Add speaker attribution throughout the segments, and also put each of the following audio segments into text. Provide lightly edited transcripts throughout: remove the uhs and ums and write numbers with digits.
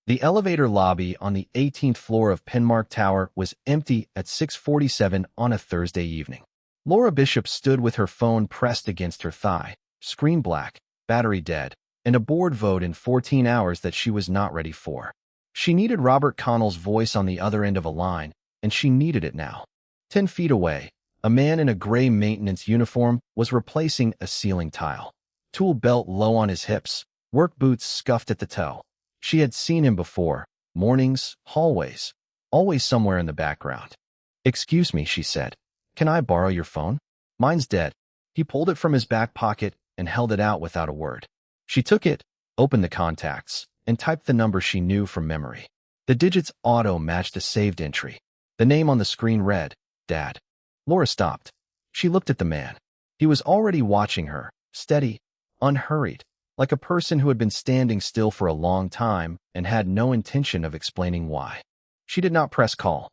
Speaker 1: The elevator lobby on the 18th floor of Penmark Tower was empty at 6:47 on a Thursday evening. Laura Bishop stood with her phone pressed against her thigh, screen black, battery dead, and a board vote in 14 hours that she was not ready for. She needed Robert Connell's voice on the other end of a line, and she needed it now. 10 feet away, a man in a gray maintenance uniform was replacing a ceiling tile. Tool belt low on his hips, work boots scuffed at the toe. She had seen him before, mornings, hallways, always somewhere in the background. "Excuse me," she said. "Can I borrow your phone? Mine's dead." He pulled it from his back pocket and held it out without a word. She took it, opened the contacts, and typed the number she knew from memory. The digits auto-matched a saved entry. The name on the screen read, Dad. Laura stopped. She looked at the man. He was already watching her, steady, unhurried, like a person who had been standing still for a long time and had no intention of explaining why. She did not press call.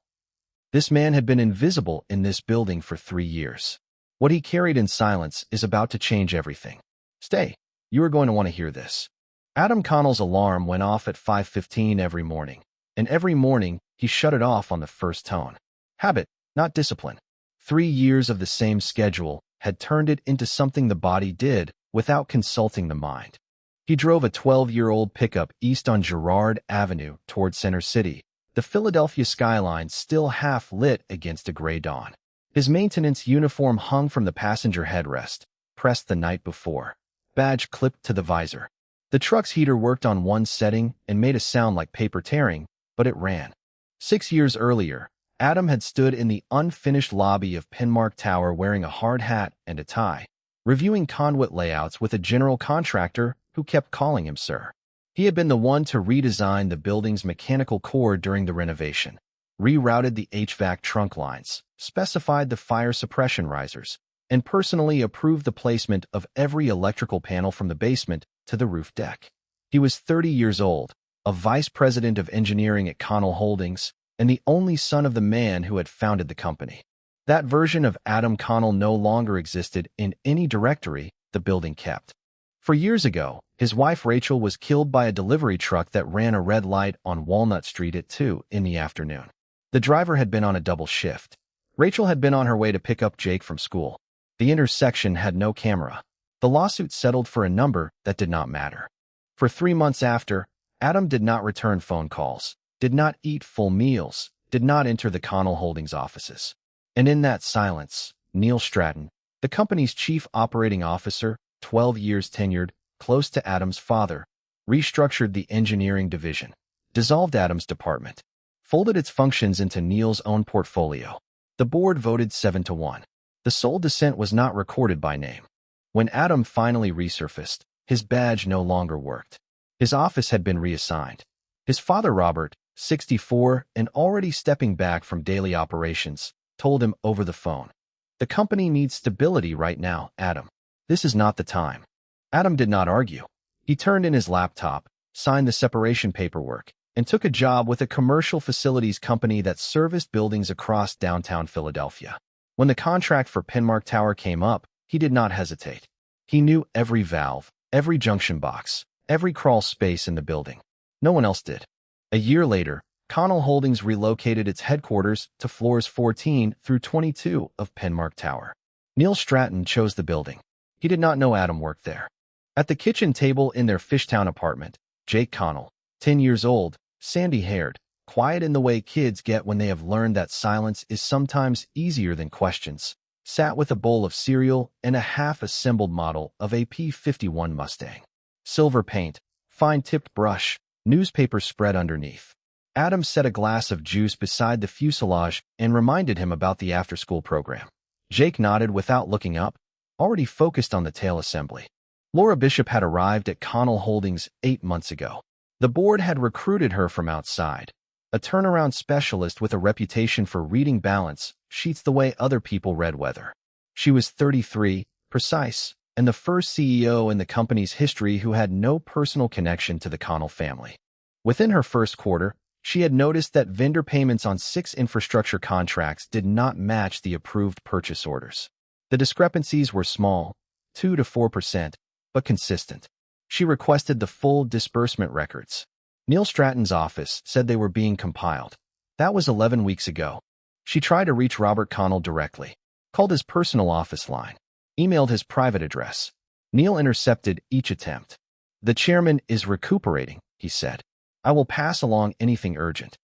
Speaker 1: This man had been invisible in this building for 3 years. What he carried in silence is about to change everything. Stay. You are going to want to hear this. Adam Connell's alarm went off at 5:15 every morning, and every morning he shut it off on the first tone. Habit, not discipline. 3 years of the same schedule had turned it into something the body did without consulting the mind. He drove a 12-year-old pickup east on Girard Avenue toward Center City, the Philadelphia skyline still half lit against a gray dawn. His maintenance uniform hung from the passenger headrest, pressed the night before, badge clipped to the visor. The truck's heater worked on one setting and made a sound like paper tearing, but it ran. 6 years earlier, Adam had stood in the unfinished lobby of Penmark Tower wearing a hard hat and a tie, reviewing conduit layouts with a general contractor who kept calling him sir. He had been the one to redesign the building's mechanical core during the renovation, rerouted the HVAC trunk lines, specified the fire suppression risers, and personally approved the placement of every electrical panel from the basement to the roof deck. He was 30 years old, a vice president of engineering at Connell Holdings, and the only son of the man who had founded the company. That version of Adam Connell no longer existed in any directory the building kept. 4 years ago, his wife Rachel was killed by a delivery truck that ran a red light on Walnut Street at 2 in the afternoon. The driver had been on a double shift. Rachel had been on her way to pick up Jake from school. The intersection had no camera. The lawsuit settled for a number that did not matter. For 3 months after, Adam did not return phone calls, did not eat full meals, did not enter the Connell Holdings offices. And in that silence, Neil Stratton, the company's chief operating officer, 12 years tenured, close to Adam's father, restructured the engineering division, dissolved Adam's department, folded its functions into Neil's own portfolio. The board voted 7-1. The sole dissent was not recorded by name. When Adam finally resurfaced, his badge no longer worked. His office had been reassigned. His father, Robert, 64 and already stepping back from daily operations, told him over the phone, "The company needs stability right now, Adam. This is not the time." Adam did not argue. He turned in his laptop, signed the separation paperwork, and took a job with a commercial facilities company that serviced buildings across downtown Philadelphia. When the contract for Penmark Tower came up, he did not hesitate. He knew every valve, every junction box, every crawl space in the building. No one else did. A year later, Connell Holdings relocated its headquarters to floors 14 through 22 of Penmark Tower. Neil Stratton chose the building. He did not know Adam worked there. At the kitchen table in their Fishtown apartment, Jake Connell, 10 years old, sandy-haired, quiet in the way kids get when they have learned that silence is sometimes easier than questions, sat with a bowl of cereal and a half-assembled model of a P-51 Mustang. Silver paint, fine-tipped brush, newspaper spread underneath. Adam set a glass of juice beside the fuselage and reminded him about the after-school program. Jake nodded without looking up, already focused on the tail assembly. Laura Bishop had arrived at Connell Holdings 8 months ago. The board had recruited her from outside. A turnaround specialist with a reputation for reading balance sheets the way other people read weather. She was 33, precise, and the first CEO in the company's history who had no personal connection to the Connell family. Within her first quarter, she had noticed that vendor payments on 6 infrastructure contracts did not match the approved purchase orders. The discrepancies were small, 2 to 4%, but consistent. She requested the full disbursement records. Neil Stratton's office said they were being compiled. That was 11 weeks ago. She tried to reach Robert Connell directly, called his personal office line, emailed his private address. Neil intercepted each attempt. The chairman is recuperating, he said. I will pass along anything urgent.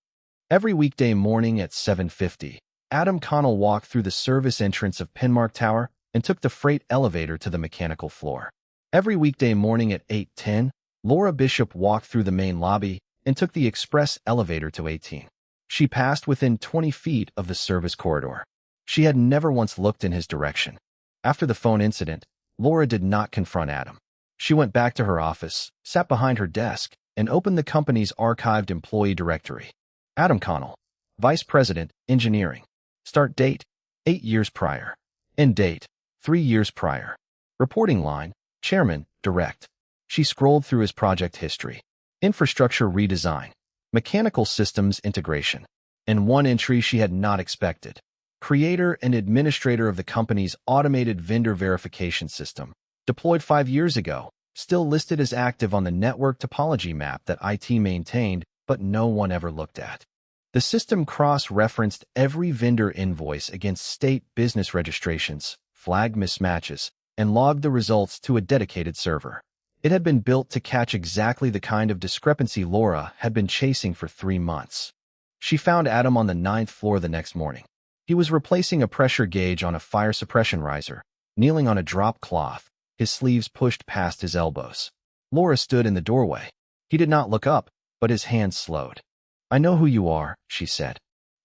Speaker 1: Every weekday morning at 7:50, Adam Connell walked through the service entrance of Penmark Tower and took the freight elevator to the mechanical floor. Every weekday morning at 8:10, Laura Bishop walked through the main lobby and took the express elevator to 18. She passed within 20 feet of the service corridor. She had never once looked in his direction. After the phone incident, Laura did not confront Adam. She went back to her office, sat behind her desk, and opened the company's archived employee directory. Adam Connell, Vice President, Engineering. Start date, 8 years prior. End date, 3 years prior. Reporting line, Chairman, Direct. She scrolled through his project history. Infrastructure redesign. Mechanical systems integration. And one entry she had not expected. Creator and administrator of the company's automated vendor verification system. Deployed 5 years ago, still listed as active on the network topology map that IT maintained, but no one ever looked at. The system cross-referenced every vendor invoice against state business registrations, flagged mismatches, and logged the results to a dedicated server. It had been built to catch exactly the kind of discrepancy Laura had been chasing for 3 months. She found Adam on the 9th floor the next morning. He was replacing a pressure gauge on a fire suppression riser, kneeling on a drop cloth, his sleeves pushed past his elbows. Laura stood in the doorway. He did not look up, but his hands slowed. I know who you are, she said.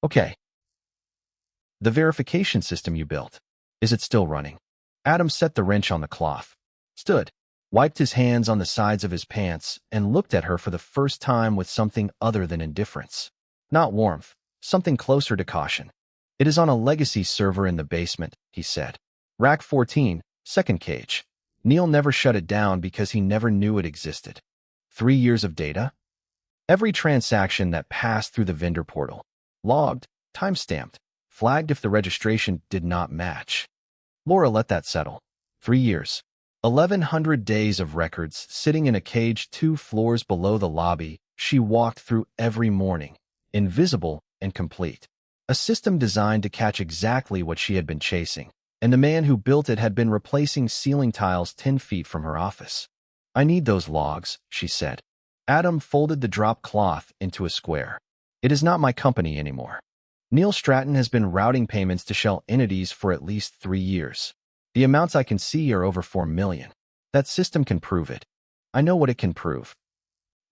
Speaker 1: Okay. The verification system you built. Is it still running? Adam set the wrench on the cloth, stood, wiped his hands on the sides of his pants, and looked at her for the first time with something other than indifference. Not warmth, something closer to caution. It is on a legacy server in the basement, he said. Rack 14, second cage. Neil never shut it down because he never knew it existed. 3 years of data? Every transaction that passed through the vendor portal. Logged, time-stamped, flagged if the registration did not match. Laura let that settle. 3 years. 1,100 days of records sitting in a cage 2 floors below the lobby she walked through every morning, invisible and complete. A system designed to catch exactly what she had been chasing, and the man who built it had been replacing ceiling tiles 10 feet from her office. I need those logs, she said. Adam folded the drop cloth into a square. It is not my company anymore. Neil Stratton has been routing payments to shell entities for at least 3 years. The amounts I can see are over 4 million. That system can prove it. I know what it can prove.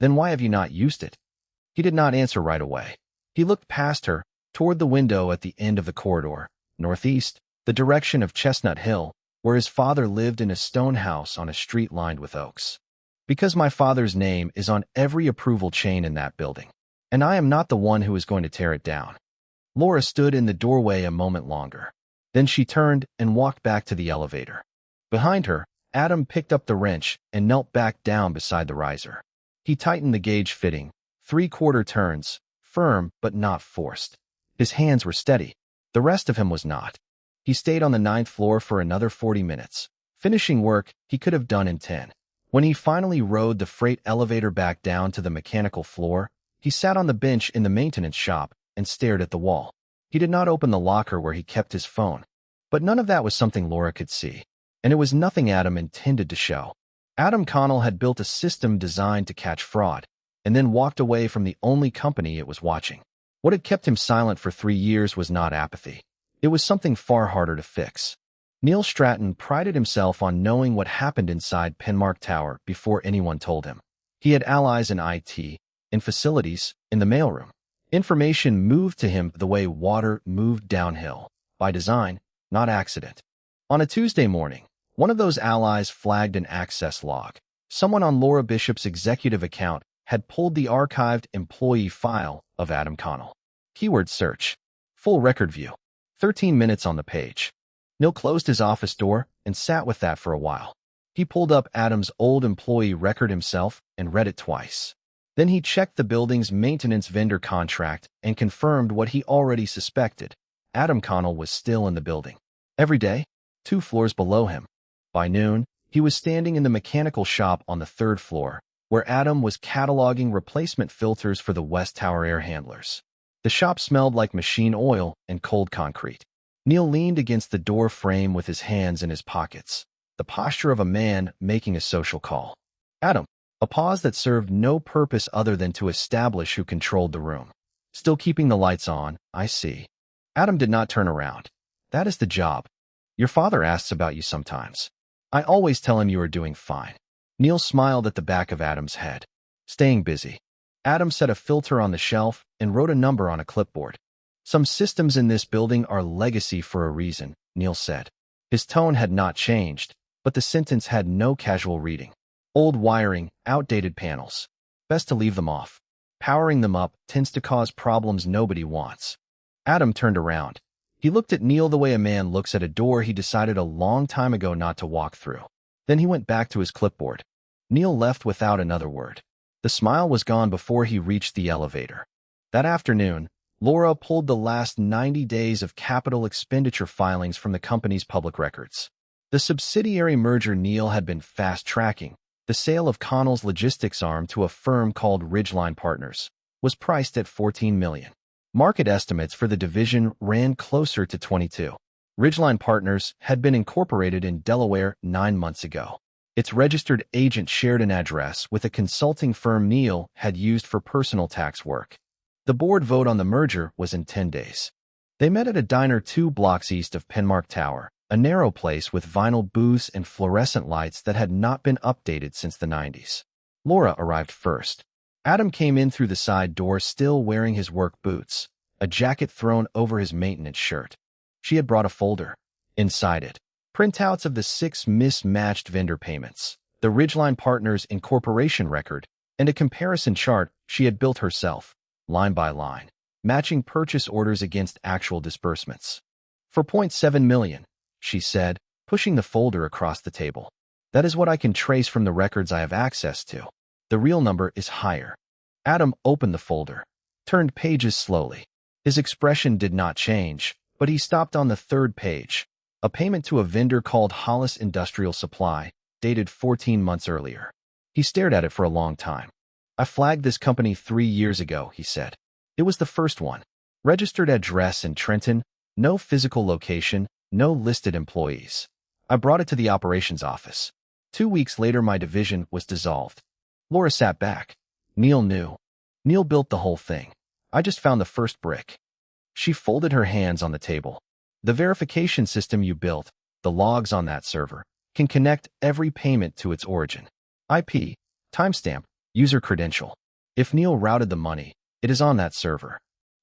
Speaker 1: Then why have you not used it? He did not answer right away. He looked past her, toward the window at the end of the corridor, northeast, the direction of Chestnut Hill, where his father lived in a stone house on a street lined with oaks. Because my father's name is on every approval chain in that building, and I am not the one who is going to tear it down. Laura stood in the doorway a moment longer. Then she turned and walked back to the elevator. Behind her, Adam picked up the wrench and knelt back down beside the riser. He tightened the gauge fitting, 3/4 turns, firm but not forced. His hands were steady. The rest of him was not. He stayed on the 9th floor for another 40 minutes, finishing work he could have done in 10. When he finally rode the freight elevator back down to the mechanical floor, he sat on the bench in the maintenance shop and stared at the wall. He did not open the locker where he kept his phone. But none of that was something Laura could see, and it was nothing Adam intended to show. Adam Connell had built a system designed to catch fraud, and then walked away from the only company it was watching. What had kept him silent for 3 years was not apathy. It was something far harder to fix. Neil Stratton prided himself on knowing what happened inside Penmark Tower before anyone told him. He had allies in IT, in facilities, in the mailroom. Information moved to him the way water moved downhill, by design, not accident. On a Tuesday morning, one of those allies flagged an access log. Someone on Laura Bishop's executive account had pulled the archived employee file of Adam Connell. Keyword search. Full record view. 13 minutes on the page. Neil closed his office door and sat with that for a while. He pulled up Adam's old employee record himself and read it twice. Then he checked the building's maintenance vendor contract and confirmed what he already suspected. Adam Connell was still in the building. Every day, 2 floors below him. By noon, he was standing in the mechanical shop on the 3rd floor, where Adam was cataloging replacement filters for the West Tower air handlers. The shop smelled like machine oil and cold concrete. Neil leaned against the door frame with his hands in his pockets, the posture of a man making a social call. Adam, a pause that served no purpose other than to establish who controlled the room. Still keeping the lights on, I see. Adam did not turn around. That is the job. Your father asks about you sometimes. I always tell him you are doing fine. Neil smiled at the back of Adam's head. Staying busy. Adam set a filter on the shelf and wrote a number on a clipboard. Some systems in this building are legacy for a reason, Neil said. His tone had not changed, but the sentence had no casual reading. Old wiring, outdated panels. Best to leave them off. Powering them up tends to cause problems nobody wants. Adam turned around. He looked at Neil the way a man looks at a door he decided a long time ago not to walk through. Then he went back to his clipboard. Neil left without another word. The smile was gone before he reached the elevator. That afternoon, Laura pulled the last 90 days of capital expenditure filings from the company's public records. The subsidiary merger Neil had been fast-tracking, the sale of Connell's logistics arm to a firm called Ridgeline Partners, was priced at $14 million. Market estimates for the division ran closer to 22. Ridgeline Partners had been incorporated in Delaware 9 months ago. Its registered agent shared an address with a consulting firm Neil had used for personal tax work. The board vote on the merger was in 10 days. They met at a diner 2 blocks east of Penmark Tower, a narrow place with vinyl booths and fluorescent lights that had not been updated since the 90s. Laura arrived first. Adam came in through the side door still wearing his work boots, a jacket thrown over his maintenance shirt. She had brought a folder. Inside it, printouts of the 6 mismatched vendor payments, the Ridgeline Partners incorporation record, and a comparison chart she had built herself, line by line, matching purchase orders against actual disbursements. For $0.7 million, she said, pushing the folder across the table. That is what I can trace from the records I have access to. The real number is higher. Adam opened the folder, turned pages slowly. His expression did not change, but he stopped on the 3rd page. A payment to a vendor called Hollis Industrial Supply, dated 14 months earlier. He stared at it for a long time. I flagged this company 3 years ago, he said. It was the first one. Registered address in Trenton, no physical location, no listed employees. I brought it to the operations office. 2 weeks later, my division was dissolved. Laura sat back. Neil knew. Neil built the whole thing. I just found the first brick. She folded her hands on the table. The verification system you built, the logs on that server, can connect every payment to its origin. IP, timestamp, user credential. If Neil routed the money, it is on that server.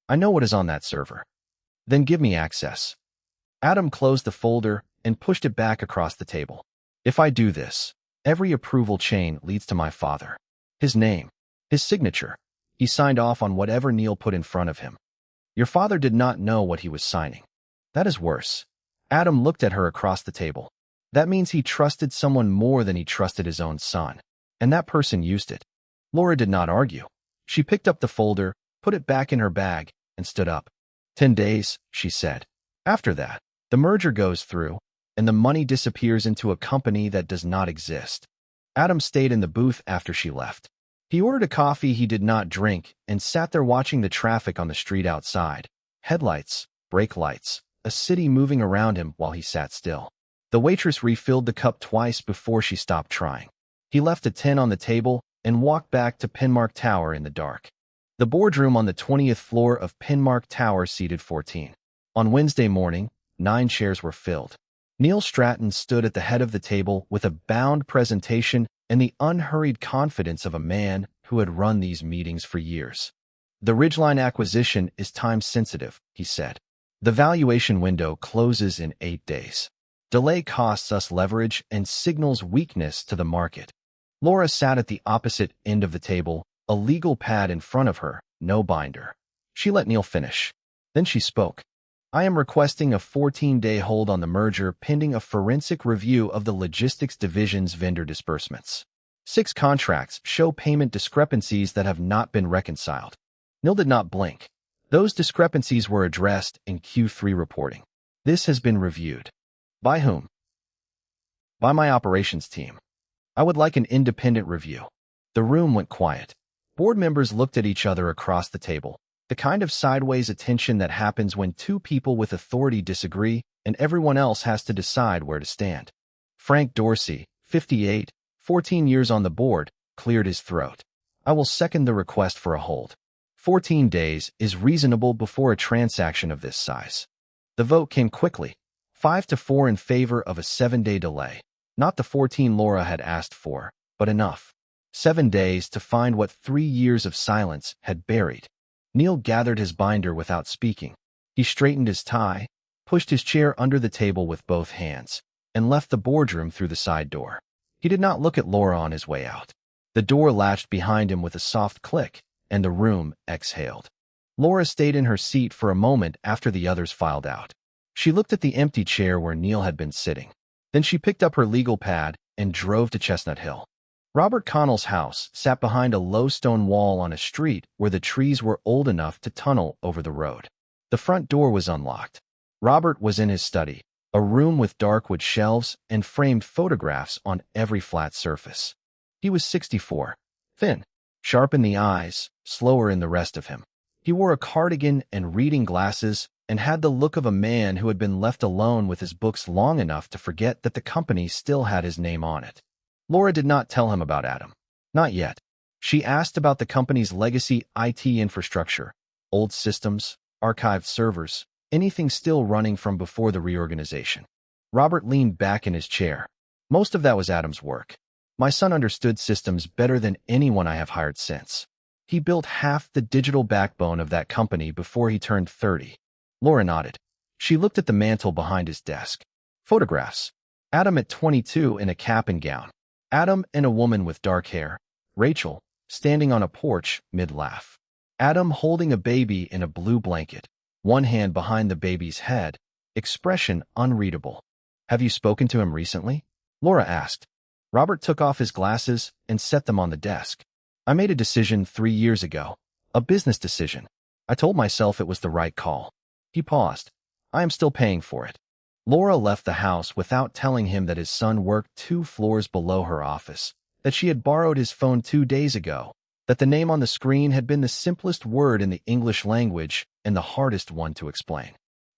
Speaker 1: I know what is on that server. Then give me access. Adam closed the folder and pushed it back across the table. If I do this, every approval chain leads to my father. His name, his signature. He signed off on whatever Neil put in front of him. Your father did not know what he was signing. That is worse. Adam looked at her across the table. That means he trusted someone more than he trusted his own son. And that person used it. Laura did not argue. She picked up the folder, put it back in her bag, and stood up. 10 days, she said. After that, the merger goes through, and the money disappears into a company that does not exist. Adam stayed in the booth after she left. He ordered a coffee he did not drink and sat there watching the traffic on the street outside. Headlights, brake lights, a city moving around him while he sat still. The waitress refilled the cup twice before she stopped trying. He left a 10 on the table and walked back to Penmark Tower in the dark. The boardroom on the 20th floor of Penmark Tower seated 14. On Wednesday morning, 9 chairs were filled. Neil Stratton stood at the head of the table with a bound presentation and the unhurried confidence of a man who had run these meetings for years. The Ridgeline acquisition is time-sensitive, he said. The valuation window closes in 8 days. Delay costs us leverage and signals weakness to the market. Laura sat at the opposite end of the table, a legal pad in front of her, no binder. She let Neil finish. Then she spoke. I am requesting a 14-day hold on the merger pending a forensic review of the logistics division's vendor disbursements. 6 contracts show payment discrepancies that have not been reconciled. Neil did not blink. Those discrepancies were addressed in Q3 reporting. This has been reviewed. By whom? By my operations team. I would like an independent review. The room went quiet. Board members looked at each other across the table, the kind of sideways attention that happens when two people with authority disagree and everyone else has to decide where to stand. Frank Dorsey, 58, 14 years on the board, cleared his throat. I will second the request for a hold. 14 days is reasonable before a transaction of this size. The vote came quickly, 5-4 in favor of a 7-day delay. Not the 14 Laura had asked for, but enough. 7 days to find what 3 years of silence had buried. Neil gathered his binder without speaking. He straightened his tie, pushed his chair under the table with both hands, and left the boardroom through the side door. He did not look at Laura on his way out. The door latched behind him with a soft click, and the room exhaled. Laura stayed in her seat for a moment after the others filed out. She looked at the empty chair where Neil had been sitting. Then she picked up her legal pad and drove to Chestnut Hill. Robert Connell's house sat behind a low stone wall on a street where the trees were old enough to tunnel over the road. The front door was unlocked. Robert was in his study, a room with dark wood shelves and framed photographs on every flat surface. He was 64, thin, sharp in the eyes, slower in the rest of him. He wore a cardigan and reading glasses and had the look of a man who had been left alone with his books long enough to forget that the company still had his name on it. Laura did not tell him about Adam. Not yet. She asked about the company's legacy IT infrastructure, old systems, archived servers, anything still running from before the reorganization. Robert leaned back in his chair. Most of that was Adam's work. My son understood systems better than anyone I have hired since. He built half the digital backbone of that company before he turned 30. Laura nodded. She looked at the mantel behind his desk. Photographs. Adam at 22 in a cap and gown. Adam and a woman with dark hair, Rachel, standing on a porch mid-laugh. Adam holding a baby in a blue blanket, one hand behind the baby's head, expression unreadable. Have you spoken to him recently? Laura asked. Robert took off his glasses and set them on the desk. I made a decision 3 years ago, a business decision. I told myself it was the right call. He paused. I am still paying for it. Laura left the house without telling him that his son worked 2 floors below her office, that she had borrowed his phone 2 days ago, that the name on the screen had been the simplest word in the English language and the hardest one to explain.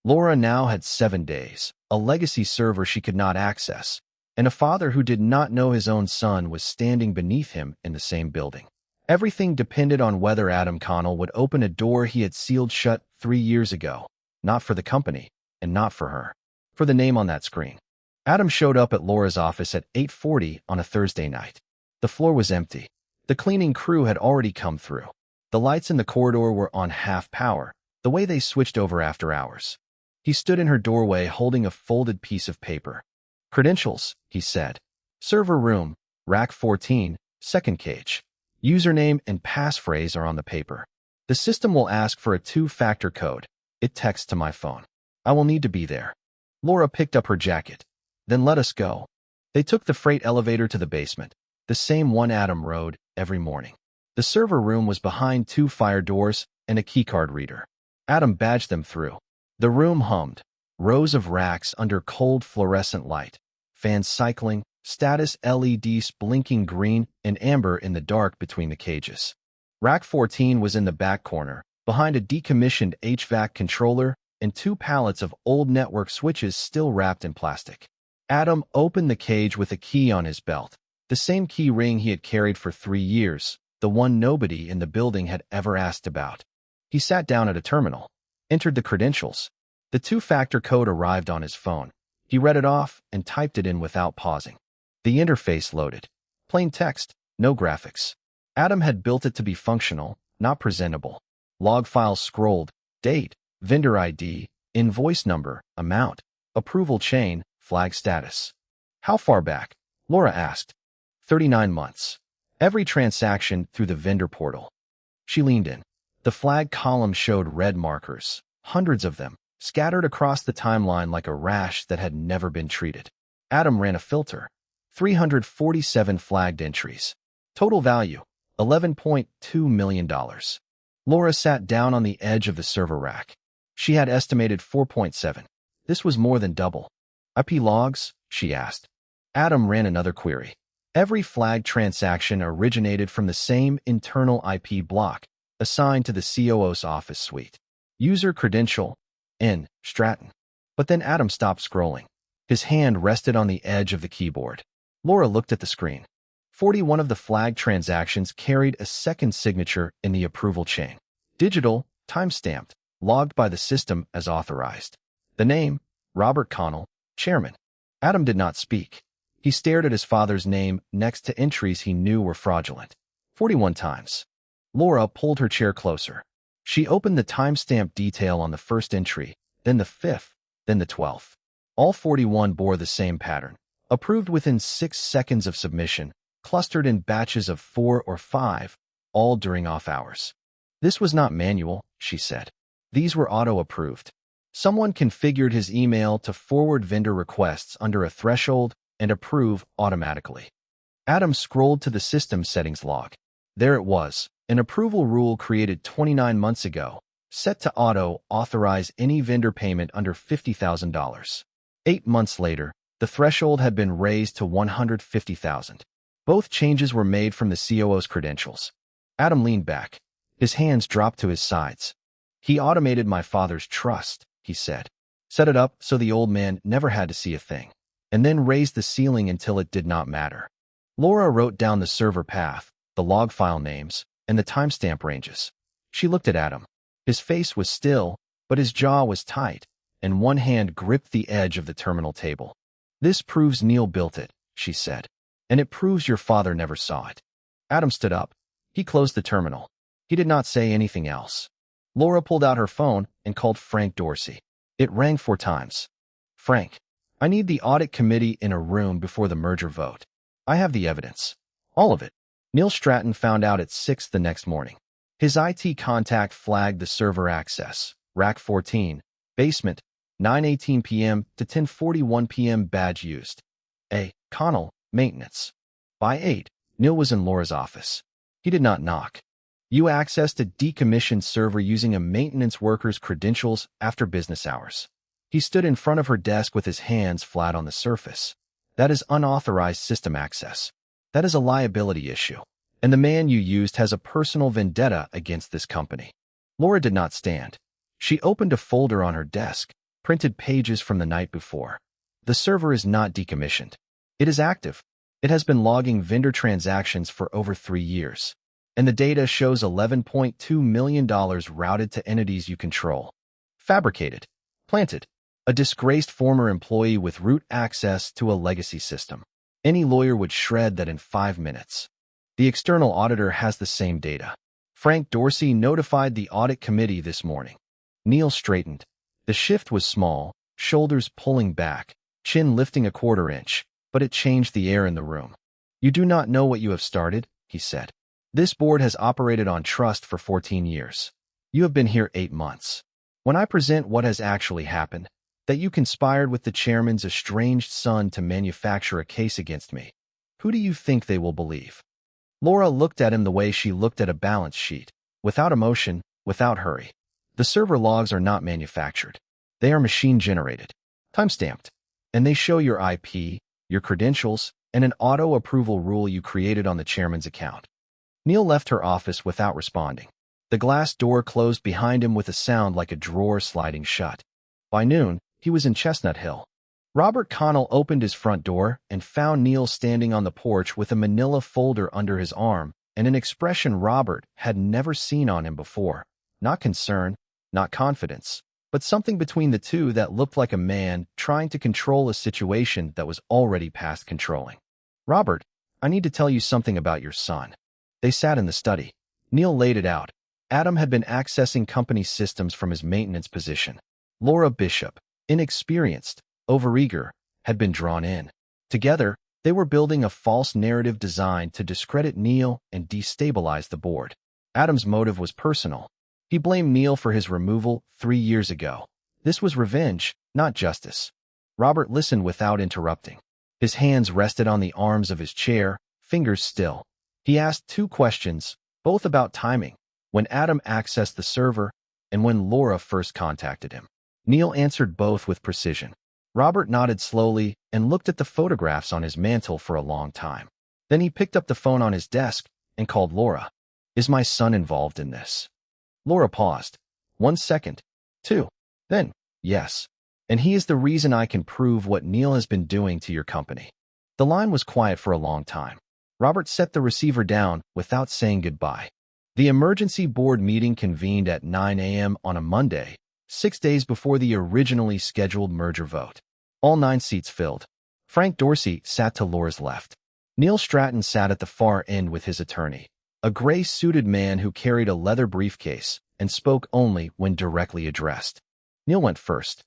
Speaker 1: Laura now had 7 days, a legacy server she could not access, and a father who did not know his own son was standing beneath him in the same building. Everything depended on whether Adam Connell would open a door he had sealed shut 3 years ago, not for the company, and not for her. For the name on that screen. Adam showed up at Laura's office at 8:40 on a Thursday night. The floor was empty. The cleaning crew had already come through. The lights in the corridor were on half power, the way they switched over after hours. He stood in her doorway holding a folded piece of paper. Credentials, he said. Server room, rack 14, second cage. Username and passphrase are on the paper. The system will ask for a 2-factor code. It texts to my phone. I will need to be there. Laura picked up her jacket. Then let us go. They took the freight elevator to the basement, the same one Adam rode every morning. The server room was behind 2 fire doors and a keycard reader. Adam badged them through. The room hummed. Rows of racks under cold fluorescent light. Fans cycling, status LEDs blinking green and amber in the dark between the cages. Rack 14 was in the back corner, behind a decommissioned HVAC controller and 2 pallets of old network switches still wrapped in plastic. Adam opened the cage with a key on his belt, the same key ring he had carried for 3 years, the one nobody in the building had ever asked about. He sat down at a terminal, entered the credentials. The 2-factor code arrived on his phone. He read it off and typed it in without pausing. The interface loaded. Plain text, no graphics. Adam had built it to be functional, not presentable. Log files scrolled, date, vendor ID, invoice number, amount, approval chain, flag status. How far back? Laura asked. 39 months. Every transaction through the vendor portal. She leaned in. The flag column showed red markers, hundreds of them, scattered across the timeline like a rash that had never been treated. Adam ran a filter. 347 flagged entries. Total value, $11.2 million. Laura sat down on the edge of the server rack. She had estimated 4.7. This was more than double. IP logs? She asked. Adam ran another query. Every flagged transaction originated from the same internal IP block assigned to the COO's office suite. User credential, N. Stratton. But then Adam stopped scrolling. His hand rested on the edge of the keyboard. Laura looked at the screen. 41 of the flagged transactions carried a second signature in the approval chain. Digital, time-stamped, logged by the system as authorized. The name, Robert Connell, chairman. Adam did not speak. He stared at his father's name next to entries he knew were fraudulent. 41 times. Laura pulled her chair closer. She opened the time-stamped detail on the first entry, then the 5th, then the 12th. All 41 bore the same pattern. Approved within 6 seconds of submission, clustered in batches of 4 or 5, all during off hours. This was not manual, she said. These were auto-approved. Someone configured his email to forward vendor requests under a threshold and approve automatically. Adam scrolled to the system settings log. There it was, an approval rule created 29 months ago, set to auto-authorize any vendor payment under $50,000. 8 months later, the threshold had been raised to $150,000. Both changes were made from the COO's credentials. Adam leaned back. His hands dropped to his sides. He automated my father's trust, he said. Set it up so the old man never had to see a thing. And then raised the ceiling until it did not matter. Laura wrote down the server path, the log file names, and the timestamp ranges. She looked at Adam. His face was still, but his jaw was tight, and one hand gripped the edge of the terminal table. This proves Neil built it, she said. And it proves your father never saw it. Adam stood up. He closed the terminal. He did not say anything else. Laura pulled out her phone and called Frank Dorsey. It rang 4 times. Frank, I need the audit committee in a room before the merger vote. I have the evidence. All of it. Neil Stratton found out at 6 the next morning. His IT contact flagged the server access. Rack 14. Basement. 9:18 p.m. to 10:41 p.m. badge used. A. Connell. Maintenance. By 8, Neil was in Laura's office. He did not knock. You accessed a decommissioned server using a maintenance worker's credentials after business hours. He stood in front of her desk with his hands flat on the surface. That is unauthorized system access. That is a liability issue. And the man you used has a personal vendetta against this company. Laura did not stand. She opened a folder on her desk, printed pages from the night before. The server is not decommissioned. It is active. It has been logging vendor transactions for over 3 years. And the data shows $11.2 million routed to entities you control. Fabricated. Planted. A disgraced former employee with root access to a legacy system. Any lawyer would shred that in 5 minutes. The external auditor has the same data. Frank Dorsey notified the audit committee this morning. Neil straightened. The shift was small, shoulders pulling back, chin lifting a 1/4 inch, but it changed the air in the room. You do not know what you have started, he said. This board has operated on trust for 14 years. You have been here 8 months. When I present what has actually happened, that you conspired with the chairman's estranged son to manufacture a case against me, who do you think they will believe? Laura looked at him the way she looked at a balance sheet, without emotion, without hurry. The server logs are not manufactured. They are machine-generated, time-stamped, and they show your IP, your credentials, and an auto-approval rule you created on the chairman's account. Neil left her office without responding. The glass door closed behind him with a sound like a drawer sliding shut. By noon, he was in Chestnut Hill. Robert Connell opened his front door and found Neil standing on the porch with a manila folder under his arm and an expression Robert had never seen on him before. Not concern, not confidence, but something between the two that looked like a man trying to control a situation that was already past controlling. Robert, I need to tell you something about your son. They sat in the study. Neil laid it out. Adam had been accessing company systems from his maintenance position. Laura Bishop, inexperienced, overeager, had been drawn in. Together, they were building a false narrative designed to discredit Neil and destabilize the board. Adam's motive was personal. He blamed Neil for his removal 3 years ago. This was revenge, not justice. Robert listened without interrupting. His hands rested on the arms of his chair, fingers still. He asked 2 questions, both about timing, when Adam accessed the server and when Laura first contacted him. Neil answered both with precision. Robert nodded slowly and looked at the photographs on his mantle for a long time. Then he picked up the phone on his desk and called Laura. Is my son involved in this? Laura paused. 1 second. 2. Then, yes. And he is the reason I can prove what Neil has been doing to your company. The line was quiet for a long time. Robert set the receiver down without saying goodbye. The emergency board meeting convened at 9 a.m. on a Monday, 6 days before the originally scheduled merger vote. All 9 seats filled. Frank Dorsey sat to Laura's left. Neil Stratton sat at the far end with his attorney, a gray-suited man who carried a leather briefcase and spoke only when directly addressed. Neil went first.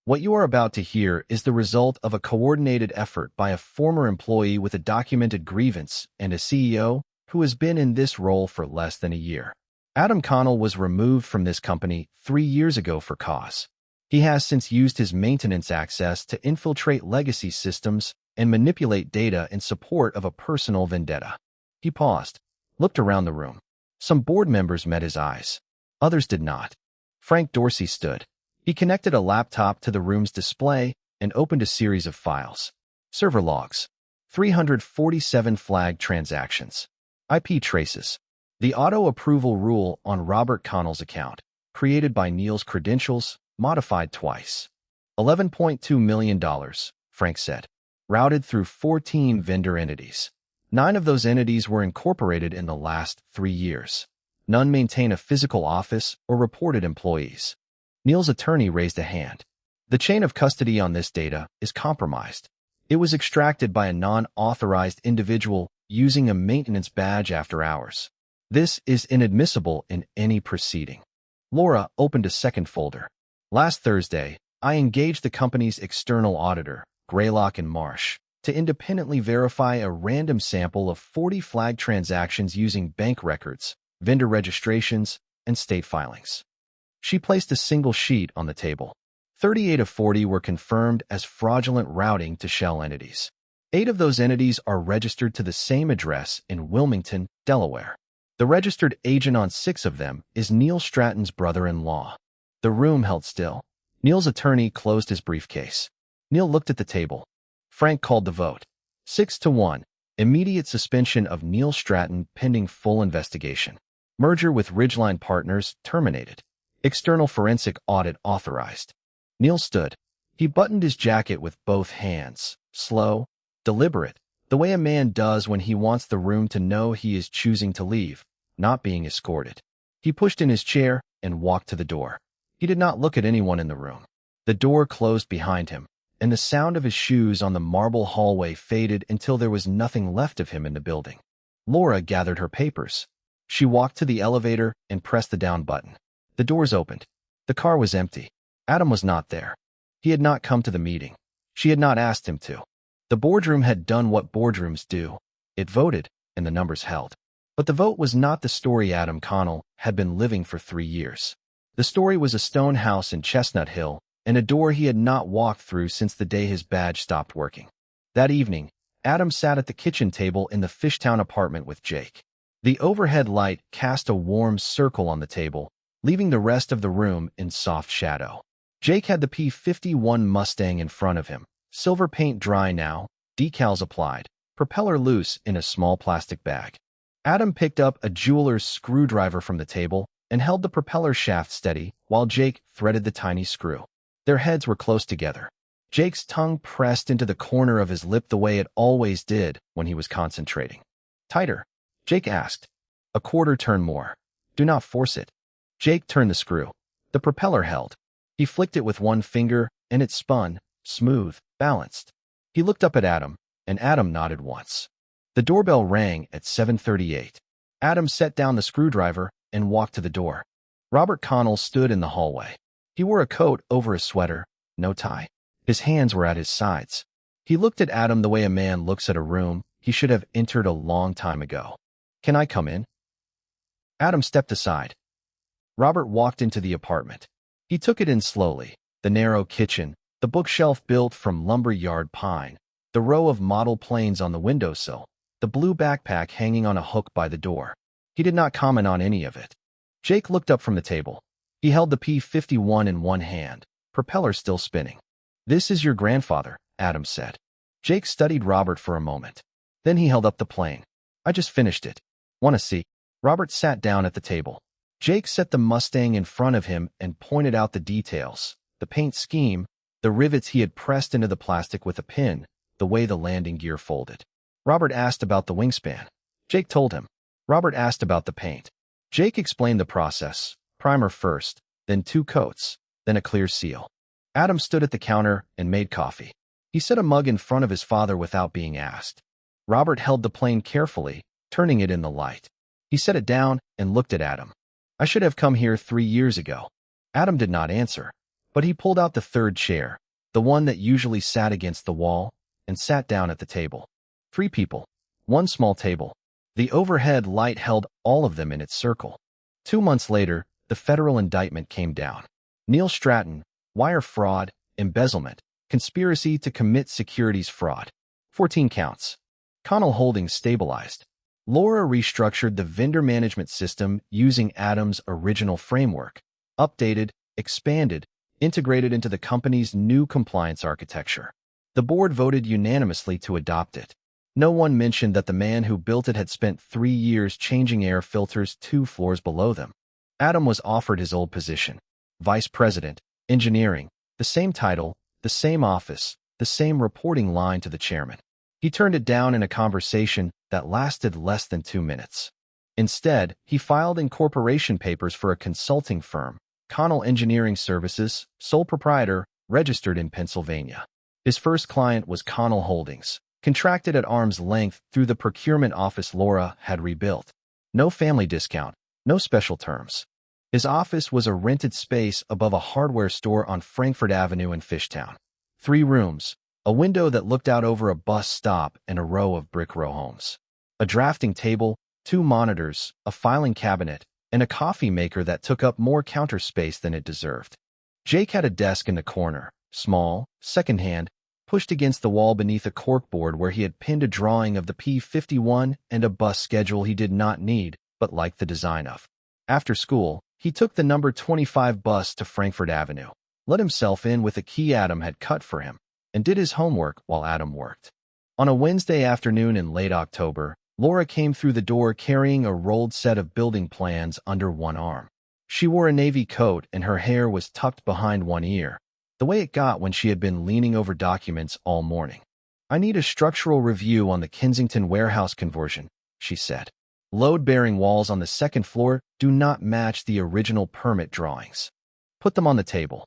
Speaker 1: What you are about to hear is the result of a coordinated effort by a former employee with a documented grievance and a CEO who has been in this role for less than a year. Adam Connell was removed from this company 3 years ago for cause. He has since used his maintenance access to infiltrate legacy systems and manipulate data in support of a personal vendetta. He paused, looked around the room. Some board members met his eyes. Others did not. Frank Dorsey stood. He connected a laptop to the room's display and opened a series of files. Server logs. 347 flagged transactions. IP traces. The auto-approval rule on Robert Connell's account, created by Neil's credentials, modified twice. $11.2 million, Frank said. Routed through 14 vendor entities. 9 of those entities were incorporated in the last 3 years. None maintain a physical office or reported employees. Neil's attorney raised a hand. The chain of custody on this data is compromised. It was extracted by a non-authorized individual using a maintenance badge after hours. This is inadmissible in any proceeding. Laura opened a second folder. Last Thursday, I engaged the company's external auditor, Greylock and Marsh, to independently verify a random sample of 40 flagged transactions using bank records, vendor registrations, and state filings. She placed a single sheet on the table. 38 of 40 were confirmed as fraudulent routing to shell entities. 8 of those entities are registered to the same address in Wilmington, Delaware. The registered agent on 6 of them is Neil Stratton's brother-in-law. The room held still. Neil's attorney closed his briefcase. Neil looked at the table. Frank called the vote. 6-1. Immediate suspension of Neil Stratton pending full investigation. Merger with Ridgeline Partners terminated. External forensic audit authorized. Neil stood. He buttoned his jacket with both hands, slow, deliberate, the way a man does when he wants the room to know he is choosing to leave, not being escorted. He pushed in his chair and walked to the door. He did not look at anyone in the room. The door closed behind him, and the sound of his shoes on the marble hallway faded until there was nothing left of him in the building. Laura gathered her papers. She walked to the elevator and pressed the down button. The doors opened. The car was empty. Adam was not there. He had not come to the meeting. She had not asked him to. The boardroom had done what boardrooms do. It voted, and the numbers held. But the vote was not the story Adam Connell had been living for 3 years. The story was a stone house in Chestnut Hill and a door he had not walked through since the day his badge stopped working. That evening, Adam sat at the kitchen table in the Fishtown apartment with Jake. The overhead light cast a warm circle on the table, leaving the rest of the room in soft shadow. Jake had the P-51 Mustang in front of him, silver paint dry now, decals applied, propeller loose in a small plastic bag. Adam picked up a jeweler's screwdriver from the table and held the propeller shaft steady while Jake threaded the tiny screw. Their heads were close together. Jake's tongue pressed into the corner of his lip the way it always did when he was concentrating. Tighter, Jake asked. A quarter turn more. Do not force it. Jake turned the screw. The propeller held. He flicked it with one finger, and it spun, smooth, balanced. He looked up at Adam, and Adam nodded once. The doorbell rang at 7:38. Adam set down the screwdriver and walked to the door. Robert Connell stood in the hallway. He wore a coat over a sweater, no tie. His hands were at his sides. He looked at Adam the way a man looks at a room he should have entered a long time ago. Can I come in? Adam stepped aside. Robert walked into the apartment. He took it in slowly. The narrow kitchen, the bookshelf built from lumber-yard pine, the row of model planes on the windowsill, the blue backpack hanging on a hook by the door. He did not comment on any of it. Jake looked up from the table. He held the P-51 in one hand, propeller still spinning. This is your grandfather, Adam said. Jake studied Robert for a moment. Then he held up the plane. I just finished it. Want to see? Robert sat down at the table. Jake set the Mustang in front of him and pointed out the details, the paint scheme, the rivets he had pressed into the plastic with a pin, the way the landing gear folded. Robert asked about the wingspan. Jake told him. Robert asked about the paint. Jake explained the process. Primer first, then 2 coats, then a clear seal. Adam stood at the counter and made coffee. He set a mug in front of his father without being asked. Robert held the plane carefully, turning it in the light. He set it down and looked at Adam. I should have come here 3 years ago. Adam did not answer, but he pulled out the third chair, the one that usually sat against the wall, and sat down at the table. 3 people. 1 small table. The overhead light held all of them in its circle. 2 months later, the federal indictment came down. Neil Stratton, wire fraud, embezzlement, conspiracy to commit securities fraud. 14 counts. Connell Holdings stabilized. Laura restructured the vendor management system using Adam's original framework, updated, expanded, integrated into the company's new compliance architecture. The board voted unanimously to adopt it. No one mentioned that the man who built it had spent 3 years changing air filters 2 floors below them. Adam was offered his old position. Vice President, Engineering, the same title, the same office, the same reporting line to the chairman. He turned it down in a conversation that lasted less than 2 minutes. Instead, he filed incorporation papers for a consulting firm, Connell Engineering Services, sole proprietor, registered in Pennsylvania. His first client was Connell Holdings, contracted at arm's length through the procurement office Laura had rebuilt. No family discount, no special terms. His office was a rented space above a hardware store on Frankfort Avenue in Fishtown. 3 rooms, a window that looked out over a bus stop and a row of brick row homes. A drafting table, 2 monitors, a filing cabinet, and a coffee maker that took up more counter space than it deserved. Jake had a desk in the corner, small, secondhand, pushed against the wall beneath a corkboard where he had pinned a drawing of the P-51 and a bus schedule he did not need, but liked the design of. After school, he took the number 25 bus to Frankfort Avenue, let himself in with a key Adam had cut for him, and did his homework while Adam worked. On a Wednesday afternoon in late October, Laura came through the door carrying a rolled set of building plans under one arm. She wore a navy coat and her hair was tucked behind one ear, the way it got when she had been leaning over documents all morning. I need a structural review on the Kensington warehouse conversion, she said. Load-bearing walls on the 2nd floor do not match the original permit drawings. Put them on the table.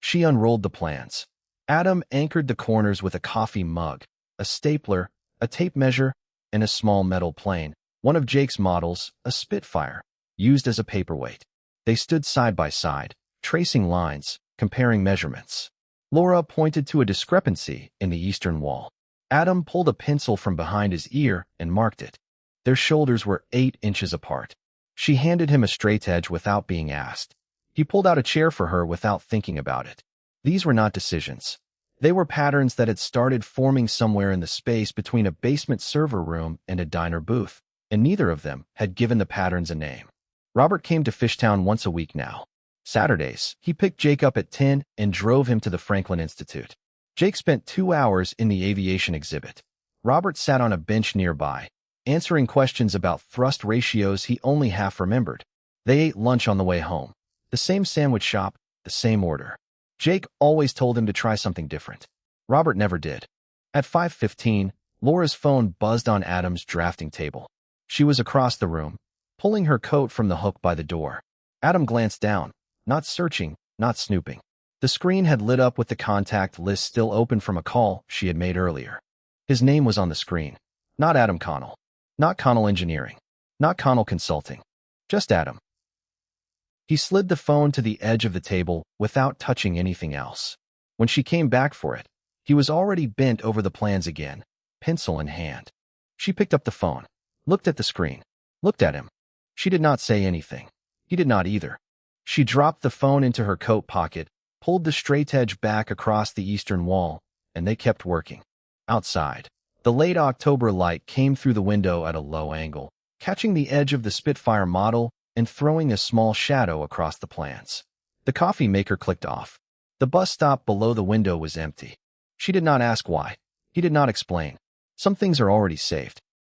Speaker 1: She unrolled the plans. Adam anchored the corners with a coffee mug, a stapler, a tape measure, and a small metal plane, one of Jake's models, a Spitfire, used as a paperweight. They stood side by side, tracing lines, comparing measurements. Laura pointed to a discrepancy in the eastern wall. Adam pulled a pencil from behind his ear and marked it. Their shoulders were 8 inches apart. She handed him a straightedge without being asked. He pulled out a chair for her without thinking about it. These were not decisions. They were patterns that had started forming somewhere in the space between a basement server room and a diner booth, and neither of them had given the patterns a name. Robert came to Fishtown once a week now. Saturdays, he picked Jake up at 10 and drove him to the Franklin Institute. Jake spent 2 hours in the aviation exhibit. Robert sat on a bench nearby, answering questions about thrust ratios he only half remembered. They ate lunch on the way home. The same sandwich shop, the same order. Jake always told him to try something different. Robert never did. At 5:15, Laura's phone buzzed on Adam's drafting table. She was across the room, pulling her coat from the hook by the door. Adam glanced down, not searching, not snooping. The screen had lit up with the contact list still open from a call she had made earlier. His name was on the screen. Not Adam Connell. Not Connell Engineering. Not Connell Consulting. Just Adam. He slid the phone to the edge of the table without touching anything else. When she came back for it, he was already bent over the plans again, pencil in hand. She picked up the phone, looked at the screen, looked at him. She did not say anything. He did not either. She dropped the phone into her coat pocket, pulled the straightedge back across the eastern wall, and they kept working. Outside, the late October light came through the window at a low angle, catching the edge of the Spitfire model and throwing a small shadow across the plans. The coffee maker clicked off. The bus stop below the window was empty. She did not ask why. He did not explain. Some things are already saved.